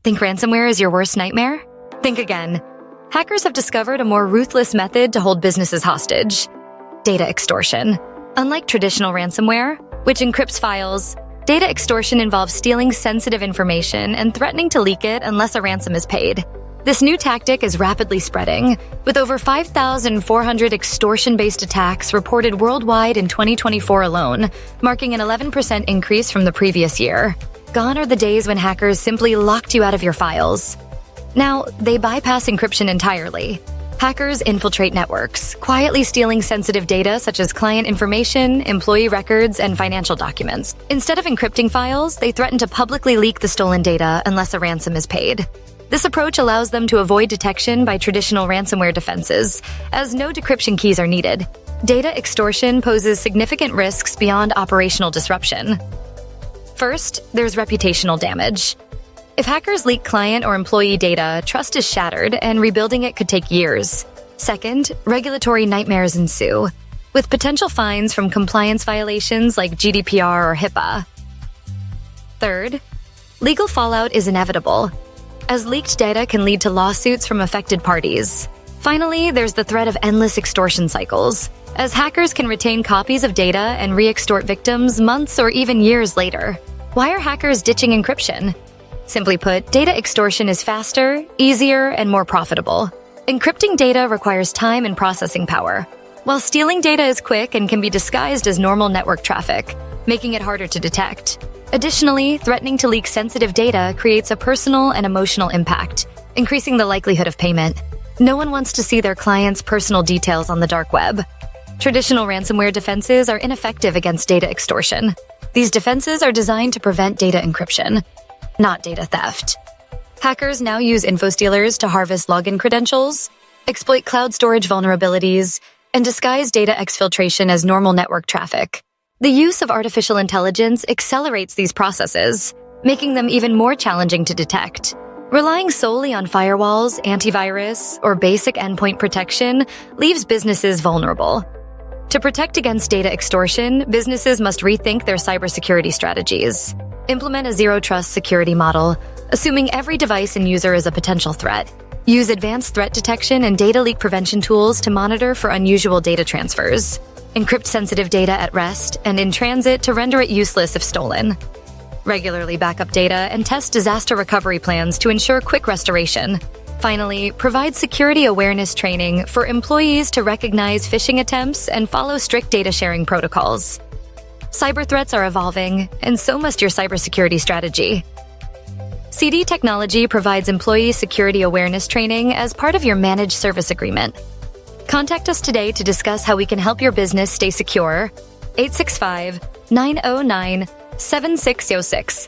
Think ransomware is your worst nightmare? Think again. Hackers have discovered a more ruthless method to hold businesses hostage: data extortion. Unlike traditional ransomware, which encrypts files, data extortion involves stealing sensitive information and threatening to leak it unless a ransom is paid. This new tactic is rapidly spreading, with over 5,400 extortion-based attacks reported worldwide in 2024 alone, marking an 11% increase from the previous year. Gone are the days when hackers simply locked you out of your files. Now, they bypass encryption entirely. Hackers infiltrate networks, quietly stealing sensitive data such as client information, employee records, and financial documents. Instead of encrypting files, they threaten to publicly leak the stolen data unless a ransom is paid. This approach allows them to avoid detection by traditional ransomware defenses, as no decryption keys are needed. Data extortion poses significant risks beyond operational disruption. First, there's reputational damage. If hackers leak client or employee data, trust is shattered, and rebuilding it could take years. Second, regulatory nightmares ensue, with potential fines from compliance violations like GDPR or HIPAA. Third, legal fallout is inevitable, as leaked data can lead to lawsuits from affected parties. Finally, there's the threat of endless extortion cycles, as hackers can retain copies of data and re-extort victims months or even years later. Why are hackers ditching encryption? Simply put, data extortion is faster, easier, and more profitable. Encrypting data requires time and processing power, while stealing data is quick and can be disguised as normal network traffic, making it harder to detect. Additionally, threatening to leak sensitive data creates a personal and emotional impact, increasing the likelihood of payment. No one wants to see their clients' personal details on the dark web. Traditional ransomware defenses are ineffective against data extortion. These defenses are designed to prevent data encryption, not data theft. Hackers now use infostealers to harvest login credentials, exploit cloud storage vulnerabilities, and disguise data exfiltration as normal network traffic. The use of artificial intelligence accelerates these processes, making them even more challenging to detect. Relying solely on firewalls, antivirus, or basic endpoint protection leaves businesses vulnerable. To protect against data extortion, businesses must rethink their cybersecurity strategies. Implement a zero-trust security model, assuming every device and user is a potential threat. Use advanced threat detection and data leak prevention tools to monitor for unusual data transfers. Encrypt sensitive data at rest and in transit to render it useless if stolen. Regularly backup data and test disaster recovery plans to ensure quick restoration. Finally, provide security awareness training for employees to recognize phishing attempts and follow strict data sharing protocols. Cyber threats are evolving, and so must your cybersecurity strategy. CD Technology provides employee security awareness training as part of your managed service agreement. Contact us today to discuss how we can help your business stay secure. 865-909-7606.